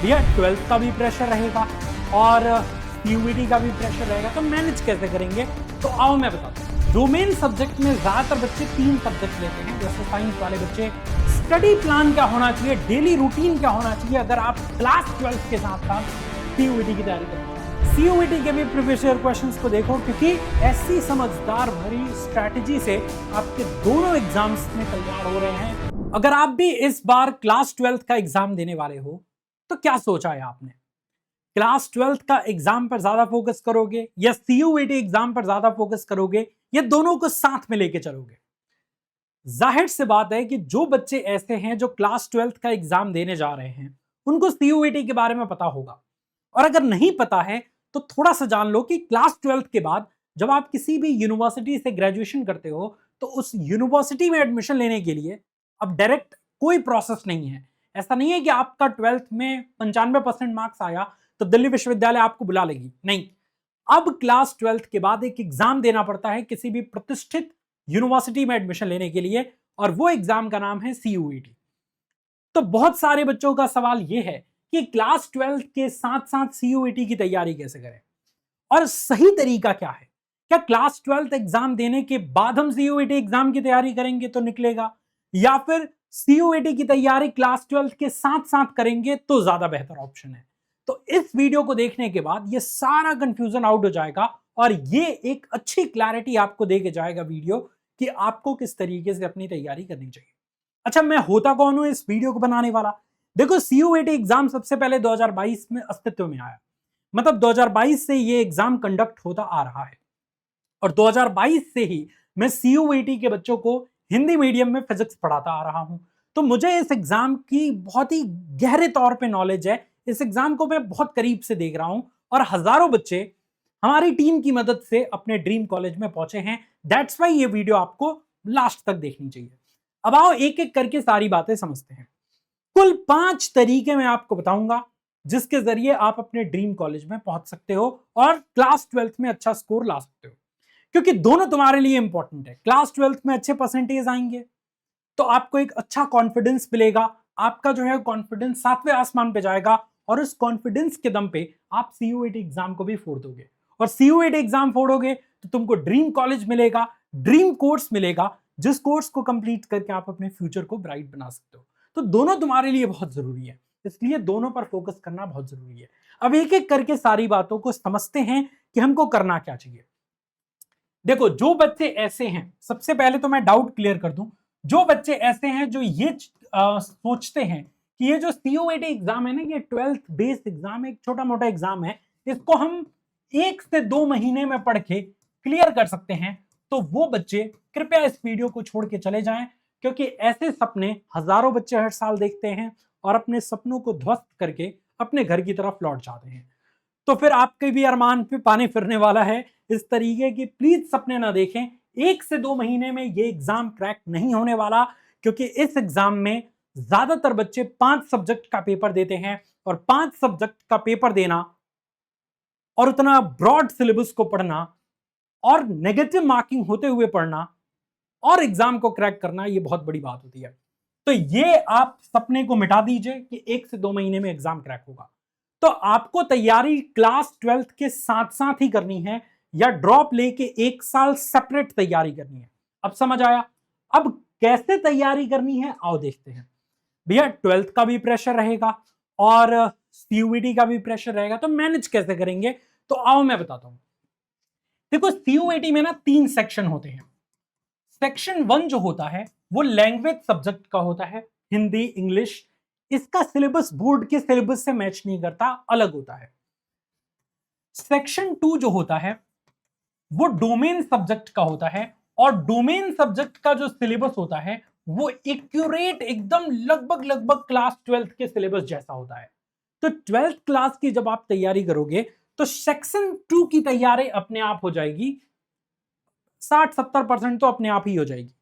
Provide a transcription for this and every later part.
भैया 12th का भी प्रेशर रहेगा और CUET का भी प्रेशर रहेगा, तो मैनेज कैसे करेंगे? तो आओ मैं बताता हूँ। डोमेन सब्जेक्ट में ज्यादातर बच्चे 3 सब्जेक्ट लेते हैं। जैसे साइंस वाले बच्चे, स्टडी प्लान क्या होना चाहिए, डेली रूटीन क्या होना चाहिए अगर आप क्लास 12 के साथ साथ CUET की तैयारी करें। CUET के भी प्रीवियस ईयर क्वेश्चंस को देखो, क्योंकि ऐसी समझदार भरी स्ट्रैटेजी से आपके दोनों एग्जाम्स में तैयार हो रहे हैं। अगर आप भी इस बार क्लास 12 का एग्जाम देने वाले हो, तो क्या सोचा है आपने? क्लास 12 का एग्जाम पर ज्यादा फोकस करोगे या CUET एग्जाम पर ज्यादा फोकस करोगे, या दोनों को साथ में लेके चलोगे? जाहिर सी बात है कि जो बच्चे ऐसे हैं जो क्लास 12 का एग्जाम देने जा रहे हैं, उनको CUET के बारे में पता होगा। और अगर नहीं पता है तो थोड़ा सा जान लो कि क्लास 12 के बाद जब आप किसी भी यूनिवर्सिटी से ग्रेजुएशन करते हो, तो उस यूनिवर्सिटी में एडमिशन लेने के लिए अब डायरेक्ट कोई प्रोसेस नहीं है। ऐसा नहीं है कि आपका 12th में 95% मार्क्स आया तो दिल्ली विश्वविद्यालय आपको बुला लेगी, नहीं। अब क्लास 12 के बाद एक एग्जाम देना पड़ता है किसी भी प्रतिष्ठित यूनिवर्सिटी में एडमिशन लेने के लिए, और वो एग्जाम का नाम है CUET। तो बहुत सारे बच्चों का सवाल यह है कि क्लास 12 के साथ साथ CUET की तैयारी कैसे करें, और सही तरीका क्या है? क्या क्लास 12 एग्जाम देने के बाद हम CUET एग्जाम की तैयारी करेंगे तो निकलेगा, या फिर CUET की तैयारी क्लास 12 के साथ साथ करेंगे तो ज्यादा बेहतर ऑप्शन है? तो इस वीडियो को देखने के बाद ये सारा कंफ्यूजन आउट हो जाएगा, और ये एक अच्छी क्लैरिटी आपको दे के जाएगा वीडियो कि आपको किस तरीके से अपनी तैयारी करनी चाहिए। अच्छा, मैं होता कौन हूं इस वीडियो को बनाने वाला? देखो, CUET एग्जाम सबसे पहले 2022 में अस्तित्व में आया, मतलब 2022 से ये एग्जाम कंडक्ट होता आ रहा है, और 2022 से ही मैं CUET के बच्चों को हिंदी मीडियम में फिजिक्स पढ़ाता आ रहा हूं। तो मुझे इस एग्जाम की बहुत ही गहरे तौर पे नॉलेज है। इस एग्जाम को मैं बहुत करीब से देख रहा हूं, और हजारों बच्चे हमारी टीम की मदद से अपने ड्रीम कॉलेज में पहुंचे हैं। दैट्स वाई ये वीडियो आपको लास्ट तक देखनी चाहिए। अब आओ एक एक करके सारी बातें समझते हैं। कुल 5 तरीके मैं आपको बताऊंगा जिसके जरिए आप अपने ड्रीम कॉलेज में पहुंच सकते हो और क्लास 12 में अच्छा स्कोर ला सकते हो, क्योंकि दोनों तुम्हारे लिए इंपॉर्टेंट है। क्लास 12 में अच्छे परसेंटेज आएंगे तो आपको एक अच्छा कॉन्फिडेंस मिलेगा, आपका जो है कॉन्फिडेंस 7वें आसमान पे जाएगा, और उस कॉन्फिडेंस के दम पे आप CUET एग्जाम को भी फोड़ दोगे, और CUET एग्जाम फोड़ोगे तो तुमको ड्रीम कॉलेज मिलेगा, ड्रीम कोर्स मिलेगा, जिस कोर्स को कंप्लीट करके आप अपने फ्यूचर को ब्राइट बना सकते हो। तो दोनों तुम्हारे लिए बहुत जरूरी है, इसलिए दोनों पर फोकस करना बहुत जरूरी है। अब एक एक करके सारी बातों को समझते हैं कि हमको करना क्या चाहिए। देखो, जो बच्चे ऐसे हैं, सबसे पहले तो मैं डाउट क्लियर कर दूं, जो बच्चे ऐसे हैं जो ये सोचते हैं कि ये जो CUET एग्जाम है ना, ये 12th बेस्ड एग्जाम, एक छोटा मोटा एग्जाम है, इसको हम 1 से 2 महीने में पढ़ के क्लियर कर सकते हैं, तो वो बच्चे कृपया इस वीडियो को छोड़ के चले जाएं, क्योंकि ऐसे सपने हजारों बच्चे हर साल देखते हैं और अपने सपनों को ध्वस्त करके अपने घर की तरफ लौट जाते हैं। तो फिर आपके भी अरमान पे पानी फिरने वाला है। इस तरीके की प्लीज सपने ना देखें। 1 से 2 महीने में ये एग्जाम क्रैक नहीं होने वाला, क्योंकि इस एग्जाम में ज्यादातर बच्चे 5 सब्जेक्ट का पेपर देते हैं, और 5 सब्जेक्ट का पेपर देना और उतना ब्रॉड सिलेबस को पढ़ना और नेगेटिव मार्किंग होते हुए पढ़ना और एग्जाम को क्रैक करना, ये बहुत बड़ी बात होती है। तो ये आप सपने को मिटा दीजिए कि 1 से 2 महीने में एग्जाम क्रैक होगा। तो आपको तैयारी क्लास 12 के साथ साथ ही करनी है, या ड्रॉप लेके 1 साल सेपरेट तैयारी करनी है? अब समझ आया? अब कैसे तैयारी करनी है आओ देखते हैं। भैया 12th का भी प्रेशर रहेगा और CUET का भी प्रेशर रहेगा, तो मैनेज कैसे करेंगे? तो आओ मैं बताता हूं। देखो, CUET में ना 3 सेक्शन होते हैं। सेक्शन 1 जो होता है वो लैंग्वेज सब्जेक्ट का होता है, हिंदी, इंग्लिश। इसका सिलेबस बोर्ड के सिलेबस से मैच नहीं करता, अलग होता है। सेक्शन 2 जो होता है वो डोमेन सब्जेक्ट का होता है, और डोमेन सब्जेक्ट का जो सिलेबस होता है वो एक्यूरेट एकदम लगभग क्लास 12 के सिलेबस जैसा होता है। तो 12th क्लास की जब आप तैयारी करोगे तो सेक्शन 2 की तैयारी अपने आप हो जाएगी, 60-70% तो अपने आप ही हो जाएगी।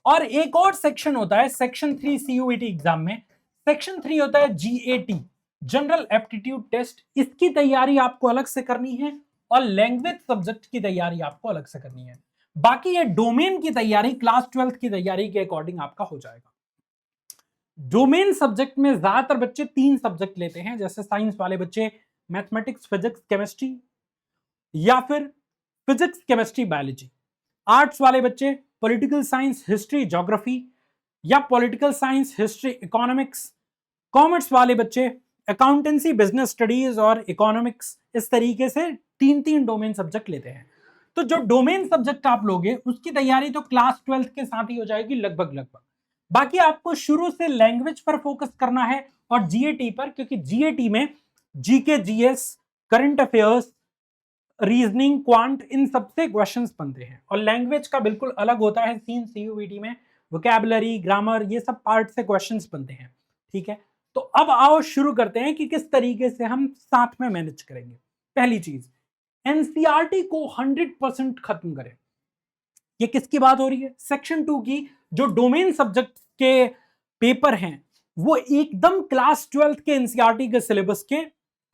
और एक और सेक्शन होता है सेक्शन 3 CUET एग्जाम में। सेक्शन 3 होता है GAT, जनरल एप्टीट्यूड टेस्ट। इसकी तैयारी आपको अलग से करनी है, और लैंग्वेज सब्जेक्ट की तैयारी आपको अलग से करनी है। बाकी ये डोमेन की तैयारी क्लास 12 की तैयारी के अकॉर्डिंग आपका हो जाएगा। डोमेन सब्जेक्ट में ज्यादातर बच्चे 3 सब्जेक्ट लेते हैं, जैसे साइंस वाले बच्चे मैथमेटिक्स, फिजिक्स, केमिस्ट्री, या फिर फिजिक्स, केमिस्ट्री, बायोलॉजी। आर्ट्स वाले बच्चे पॉलिटिकल साइंस, हिस्ट्री, ज्योग्राफी, या political science, history, economics. Commerce वाले बच्चे अकाउंटेंसी, बिजनेस स्टडीज और इकोनॉमिक्स। इस तरीके से 3-3 डोमेन सब्जेक्ट लेते हैं। तो जो डोमेन सब्जेक्ट आप लोगे उसकी तैयारी तो क्लास 12th के साथ ही हो जाएगी लगभग। बाकी आपको शुरू से लैंग्वेज पर फोकस करना है और जीएटी पर, क्योंकि जीएटी में GK, GS, current affairs, reasoning, quant, इन सबसे क्वेश्चंस बनते हैं। और लैंग्वेज का बिल्कुल अलग होता है सीन, सीयूईटी में वोकैबुलरी, ग्रामर, ये सब पार्ट से क्वेश्चंस बनते हैं। ठीक है, तो अब आओ शुरू करते हैं कि किस तरीके से हम साथ में मैनेज करेंगे। पहली चीज, एनसीईआरटी को 100% खत्म करें। ये किसकी बात हो रही है? सेक्शन 2 की। जो डोमेन सब्जेक्ट के पेपर हैं वो एकदम क्लास 12th के एनसीईआरटी के सिलेबस के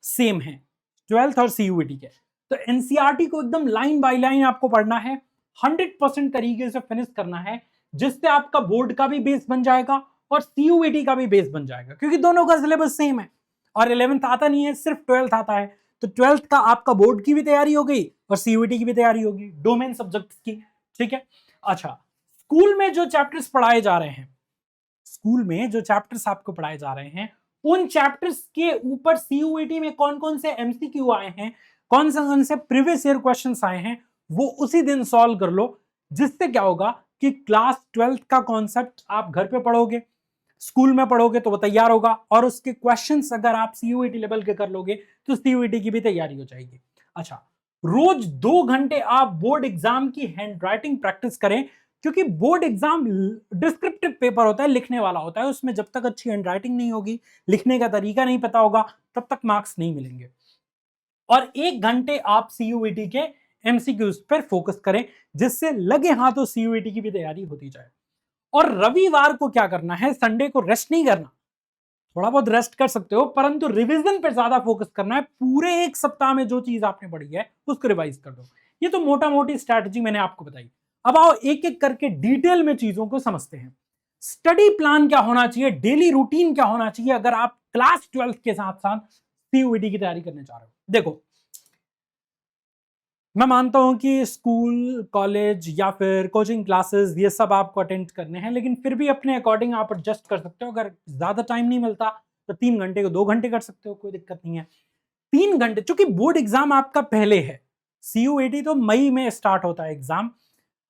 सेम हैं, 12th और सीयूईटी के। तो एनसीईआरटी को एकदम लाइन बाय लाइन आपको पढ़ना है, 100% तरीके से फिनिश करना है, जिससे आपका बोर्ड का भी बेस बन जाएगा और सीयूईटी का भी बेस बन जाएगा, क्योंकि दोनों का सिलेबस सेम है। और 11th आता नहीं है, सिर्फ 12th आता है। तो 12th का आपका बोर्ड की भी तैयारी हो गई और सीयूईटी की भी तैयारी होगी, डोमेन सब्जेक्ट की। ठीक है, अच्छा, स्कूल में जो चैप्टर्स पढ़ाए जा रहे हैं, स्कूल में जो चैप्टर्स आपको पढ़ाए जा रहे हैं, उन चैप्टर्स के ऊपर सीयूईटी में कौन कौन से एमसीक्यू आए हैं, कौन से प्रीवियस ईयर क्वेश्चंस आए हैं, वो उसी दिन सॉल्व कर लो। जिससे क्या होगा कि क्लास 12th का कॉन्सेप्ट आप घर पे पढ़ोगे, स्कूल में पढ़ोगे तो वो तैयार होगा, और उसके क्वेश्चंस अगर आप सीयूईटी लेवल के कर लोगे तो सीयूईटी की भी तैयारी हो जाएगी। अच्छा, रोज 2 घंटे आप बोर्ड एग्जाम की हैंड राइटिंग प्रैक्टिस करें, क्योंकि बोर्ड एग्जाम डिस्क्रिप्टिव पेपर होता है, लिखने वाला होता है। उसमें जब तक अच्छी हैंड राइटिंग नहीं होगी, लिखने का तरीका नहीं पता होगा, तब तक मार्क्स नहीं मिलेंगे। और 1 घंटे आप सीयूईटी के एमसीक्यूज पर फोकस करें, जिससे लगे हाथों सीयूईटी की भी तैयारी होती जाए। और रविवार को क्या करना है? संडे को रेस्ट नहीं करना, थोड़ा बहुत रेस्ट कर सकते हो, परंतु रिवीजन पर ज्यादा फोकस करना है। पूरे 1 सप्ताह में जो चीज आपने पढ़ी है उसको रिवाइज कर दो। ये तो मोटा मोटी स्ट्रैटेजी मैंने आपको बताई। अब आओ एक एक करके डिटेल में चीजों को समझते हैं। स्टडी प्लान क्या होना चाहिए, डेली रूटीन क्या होना चाहिए अगर आप क्लास 12th के साथ साथ सीयूईटी की तैयारी करने जा रहे हो। देखो, मैं मानता हूं कि स्कूल, कॉलेज या फिर कोचिंग क्लासेस ये सब आपको अटेंड करने हैं, लेकिन फिर भी अपने अकॉर्डिंग आप एडजस्ट कर सकते हो। अगर ज्यादा टाइम नहीं मिलता तो 3 घंटे को 2 घंटे कर सकते हो, कोई दिक्कत नहीं है। 3 घंटे, चूंकि बोर्ड एग्जाम आपका पहले है, सीयूईटी तो मई में स्टार्ट होता है एग्जाम,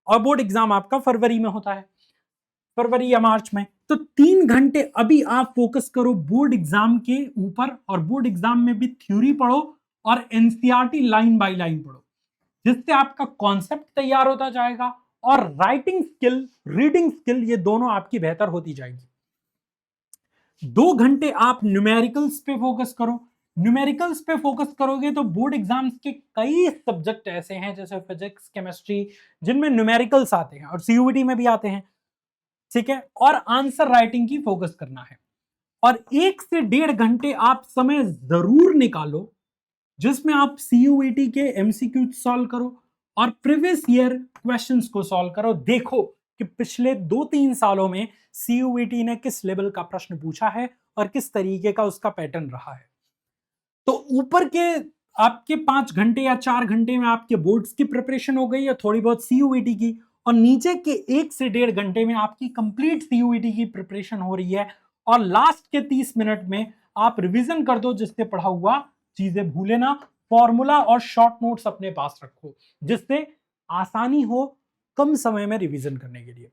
और बोर्ड एग्जाम आपका फरवरी में होता है, फरवरी या मार्च में। तो 3 घंटे अभी आप फोकस करो बोर्ड एग्जाम के ऊपर, और बोर्ड एग्जाम में भी थ्योरी पढ़ो और एनसीईआरटी लाइन बाय लाइन पढ़ो, जिससे आपका कॉन्सेप्ट तैयार होता जाएगा और राइटिंग स्किल, रीडिंग स्किल, ये दोनों आपकी बेहतर होती जाएगी। 2 घंटे आप न्यूमेरिकल्स पे फोकस करो। न्यूमेरिकल्स पे फोकस करोगे तो बोर्ड एग्जाम्स के कई सब्जेक्ट ऐसे हैं, जैसे फिजिक्स, केमिस्ट्री, जिनमें न्यूमेरिकल्स आते हैं और सीयूईटी में भी आते हैं। ठीक है, और आंसर राइटिंग की फोकस करना है। और 1 से 1.5 घंटे आप समय जरूर निकालो, जिसमें आप सीयूईटी के एमसीक्यू सॉल्व करो और प्रीवियस ईयर क्वेश्चंस को सॉल्व करो। देखो कि पिछले 2-3 सालों में सीयूईटी ने किस लेवल का प्रश्न पूछा है और किस तरीके का उसका पैटर्न रहा है। तो ऊपर के आपके 5 घंटे या 4 घंटे में आपके बोर्ड्स की प्रिपरेशन हो गई या थोड़ी बहुत सीयूईटी की, और नीचे के 1 से 1.5 घंटे में आपकी कंप्लीट सीयूईटी की प्रिपरेशन हो रही है। और लास्ट के 30 मिनट में आप रिवीजन कर दो, जिससे पढ़ा हुआ चीजें भूले ना। फॉर्मूला और शॉर्ट नोट्स अपने पास रखो, जिससे आसानी हो कम समय में रिवीजन करने के लिए।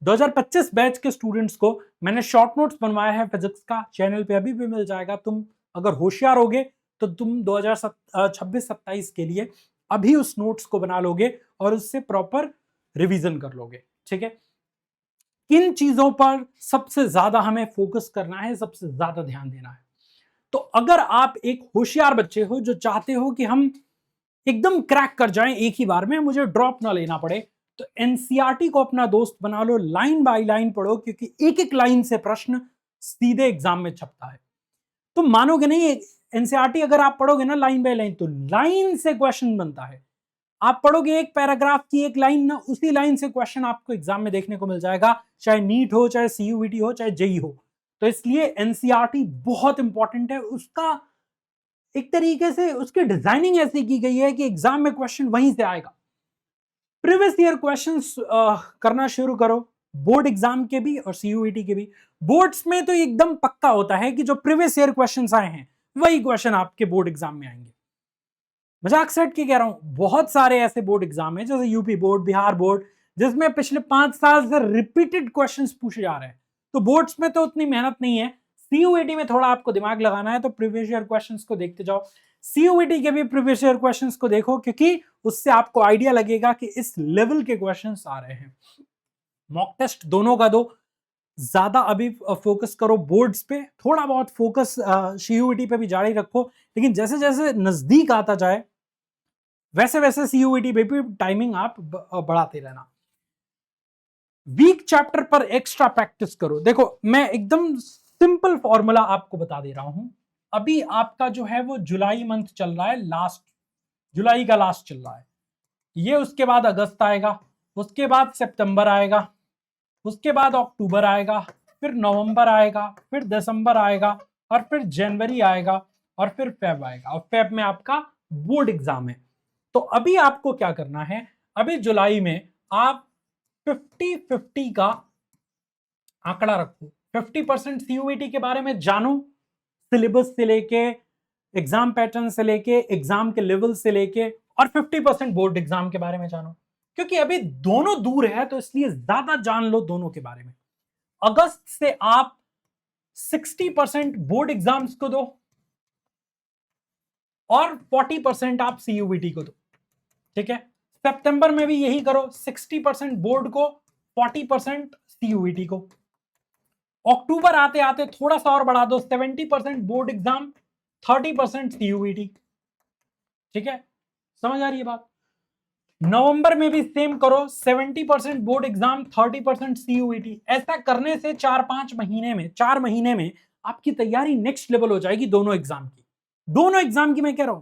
2025 बैच के स्टूडेंट्स को मैंने शॉर्ट नोट्स बनवाया है फिजिक्स का, चैनल पे अभी भी मिल जाएगा। तुम अगर होशियार होगे तो तुम 2026-27 के लिए अभी उस नोट्स को बना लोगे और उससे प्रॉपर रिवीजन कर लोगे। ठीक है, किन चीजों पर सबसे ज्यादा हमें फोकस करना है, सबसे ज्यादा ध्यान देना है? तो अगर आप एक होशियार बच्चे हो जो चाहते हो कि हम एकदम क्रैक कर जाएं एक ही बार में, मुझे ड्रॉप ना लेना पड़े, तो एनसीईआरटी को अपना दोस्त बना लो, लाइन बाय लाइन पढ़ो, क्योंकि एक एक लाइन से प्रश्न सीधे एग्जाम में छपता है। तुम मानोगे नहीं, एनसीईआरटी अगर आप पढ़ोगे ना लाइन बाय लाइन, तो लाइन से क्वेश्चन बनता है। आप पढ़ोगे एक पैराग्राफ की एक लाइन ना, उसी लाइन से क्वेश्चन आपको एग्जाम में देखने को मिल जाएगा, चाहे नीट हो, चाहे सीयूईटी हो, चाहे जेई हो। तो इसलिए एनसीईआरटी बहुत इंपॉर्टेंट है। उसका एक तरीके से उसकी डिजाइनिंग ऐसी की गई है कि एग्जाम में क्वेश्चन वहीं से आएगा। प्रीवियस ईयर क्वेश्चंस करना शुरू करो, बोर्ड एग्जाम के भी और सीयूईटी के भी। बोर्ड्स में तो एकदम पक्का होता है कि जो प्रीवियस ईयर क्वेश्चंस आए हैं वही क्वेश्चन आपके बोर्ड एग्जाम में आएंगे। मजाक सेट के कह रहा हूं, बहुत सारे ऐसे बोर्ड एग्जाम है जैसे यूपी बोर्ड, बिहार बोर्ड, जिसमें पिछले 5 साल से रिपीटेड क्वेश्चंस पूछे जा रहे हैं। तो बोर्ड्स में तो उतनी मेहनत नहीं है, सीयूईटी में थोड़ा आपको दिमाग लगाना है, तो प्रीवियस ईयर क्वेश्चंस को देखते जाओ। सीयूईटी के भी प्रीवियस ईयर क्वेश्चंस को देखो, क्योंकि उससे आपको आइडिया लगेगा कि इस लेवल के क्वेश्चंस आ रहे हैं। मॉक टेस्ट दोनों का दो, ज्यादा अभी फोकस करो बोर्ड्स पे, थोड़ा बहुत फोकस सीयूईटी पे भी जारी रखो, लेकिन जैसे जैसे नजदीक आता जाए वैसे वैसे सीयूईटी पे भी टाइमिंग आप बढ़ाते रहना। वीक चैप्टर पर एक्स्ट्रा प्रैक्टिस करो। देखो मैं एकदम सिंपल फॉर्मूला आपको बता दे रहा हूं। अभी आपका जो है वो जुलाई मंथ चल रहा है, लास्ट जुलाई का लास्ट चल रहा है, ये उसके बाद अगस्त आएगा, उसके बाद सितंबर आएगा, उसके बाद अक्टूबर आएगा, फिर नवंबर आएगा, फिर दिसंबर आएगा, और फिर जनवरी आएगा, और फिर फेब आएगा, और फेब में आपका बोर्ड एग्जाम है। तो अभी आपको क्या करना है, अभी जुलाई में आप 50-50 का आंकड़ा रखो। 50% सीयूईटी के बारे में जानो, सिलेबस से लेके, एग्जाम पैटर्न से लेके, एग्जाम के लेवल से लेके, और 50% बोर्ड एग्जाम के बारे में जानो, क्योंकि अभी दोनों दूर है, तो इसलिए ज्यादा जान लो दोनों के बारे में। अगस्त से आप 60% बोर्ड एग्जाम्स को दो और 40% आप सीयूईटी को दो, ठीक है। सितंबर में भी यही करो, 60% बोर्ड को, 40% सीयूईटी को। अक्टूबर आते आते थोड़ा सा और बढ़ा दो, 70% बोर्ड एग्जाम, 30% सीयूईटी, ठीक है, समझ आ रही है बात। नवंबर में भी सेम करो, 70% बोर्ड एग्जाम, 30% सीयूईटी। ऐसा करने से 4-5 महीने में, 4 महीने में आपकी तैयारी नेक्स्ट लेवल हो जाएगी दोनों एग्जाम की, दोनों एग्जाम की मैं कह रहा हूं।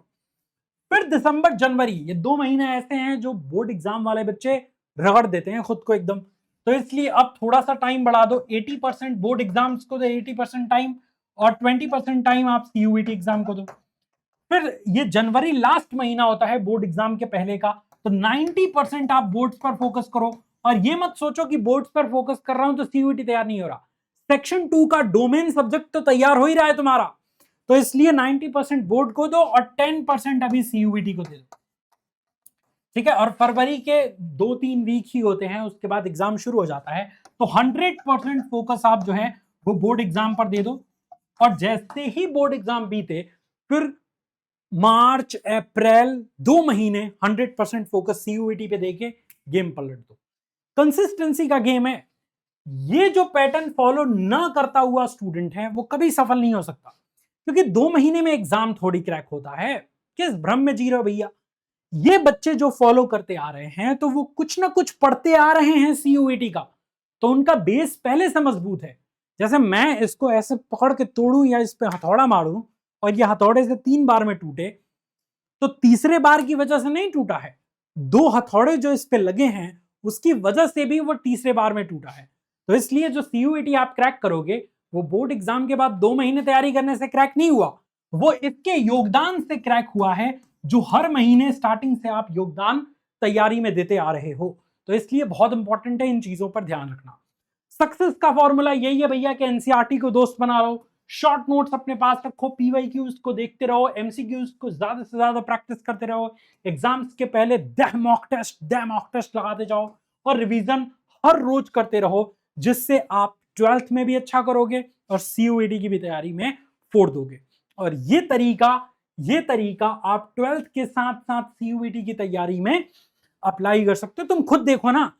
फिर दिसंबर जनवरी, ये 2 महीने ऐसे हैं जो बोर्ड एग्जाम वाले बच्चे रगड़ देते हैं खुद को एकदम, तो इसलिए अब थोड़ा सा टाइम बढ़ा दो, 80% बोर्ड एग्जाम्स को दो, 80% टाइम, और 20% टाइम आप सीयूईटी एग्जाम को दो। फिर ये जनवरी लास्ट महीना होता है बोर्ड एग्जाम के पहले का, तो 90% आप बोर्ड्स पर फोकस करो, और ये मत सोचो कि बोर्ड्स पर फोकस कर रहा हूं तो सीयूईटी तैयार नहीं हो रहा। सेक्शन 2 का डोमेन सब्जेक्ट तो तैयार हो ही रहा है तुम्हारा, तो इसलिए 90% बोर्ड को दो और 10% अभी सीयूईटी को दे दो, ठीक है। और फरवरी के 2-3 वीक ही होते हैं, उसके बाद एग्जाम शुरू हो जाता है, तो 100% फोकस आप जो है वो बोर्ड एग्जाम पर दे दो। और जैसे ही बोर्ड एग्जाम बीते, फिर मार्च अप्रैल 2 महीने 100% फोकस सीयूईटी पे देके गेम पलट दो। कंसिस्टेंसी का गेम है, ये जो पैटर्न फॉलो ना करता हुआ स्टूडेंट है वो कभी सफल नहीं हो सकता, क्योंकि 2 महीने में एग्जाम थोड़ी क्रैक होता है। किस भ्रम में जी रहे हो भैया। ये बच्चे जो फॉलो करते आ रहे हैं तो वो कुछ ना कुछ पढ़ते आ रहे हैं सीयूईटी का, तो उनका बेस पहले से मजबूत है। जैसे मैं इसको ऐसे पकड़ के तोड़ूं या इस पे हथौड़ा मारूं और ये हथौड़े से 3 बार में टूटे, तो तीसरे बार की वजह से नहीं टूटा है, 2 हथौड़े जो इस पे लगे हैं उसकी वजह से भी वो तीसरे बार में टूटा है। तो इसलिए जो सीयूईटी आप क्रैक करोगे वो बोर्ड एग्जाम के बाद 2 महीने तैयारी करने से क्रैक नहीं हुआ, वो इसके योगदान से क्रैक हुआ है, जो हर महीने स्टार्टिंग से आप योगदान तैयारी में देते आ रहे हो। तो इसलिए बहुत इंपॉर्टेंट है इन चीजों पर ध्यान रखना। सक्सेस का फॉर्मूला यही है भैया कि एनसीईआरटी को दोस्त बना लो, शॉर्ट नोट्स अपने पास रखो, पीवाईक्यूज को देखते रहो, एमसीक्यूज को ज्यादा से ज्यादा प्रैक्टिस करते रहो, एग्जाम्स के पहले दह मॉक टेस्ट लगाते जाओ, और रिवीजन हर रोज करते रहो, जिससे आप 12th में भी अच्छा करोगे और सीयूईटी की भी तैयारी में फोड़ दोगे। और ये तरीका आप 12th के साथ साथ सीयूईटी की तैयारी में अप्लाई कर सकते हो। तुम खुद देखो ना,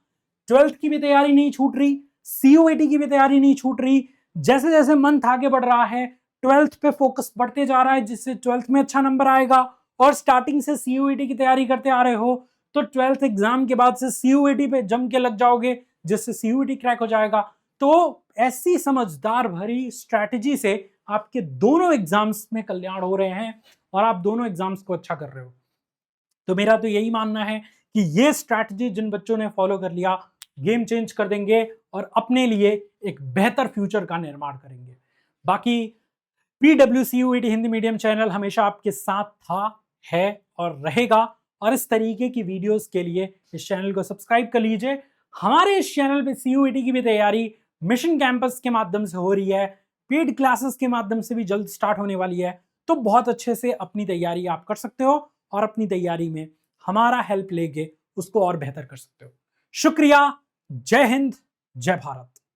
12th की भी तैयारी नहीं छूट रही, सीयूईटी की भी तैयारी नहीं छूट रही, जैसे जैसे मंथ आगे बढ़ रहा है 12th पे फोकस बढ़ते जा रहा है, जिससे 12th में अच्छा नंबर आएगा, और स्टार्टिंग से सीयूईटी की तैयारी करते आ रहे हो तो 12th एग्जाम के बाद से सीयूईटी पे जम के लग जाओगे, जिससे सीयूईटी क्रैक हो जाएगा। तो ऐसी समझदार भरी स्ट्रैटेजी से आपके दोनों एग्जाम्स में कल्याण हो रहे हैं और आप दोनों एग्जाम्स को अच्छा कर रहे हो। तो मेरा तो यही मानना है कि ये स्ट्रैटेजी जिन बच्चों ने फॉलो कर लिया, गेम चेंज कर देंगे और अपने लिए एक बेहतर फ्यूचर का निर्माण करेंगे। बाकी PWCUET हिंदी मीडियम चैनल हमेशा आपके साथ था, है और रहेगा। और इस तरीके की वीडियोस के लिए इस चैनल को सब्सक्राइब कर लीजिए। हमारे इस चैनल पे CUET की भी तैयारी मिशन कैंपस के माध्यम से हो रही है, पेड क्लासेस के माध्यम से भी जल्द स्टार्ट होने वाली है। तो बहुत अच्छे से अपनी तैयारी आप कर सकते हो और अपनी तैयारी में हमारा हेल्प लेके उसको और बेहतर कर सकते हो। शुक्रिया। जय हिंद, जय भारत।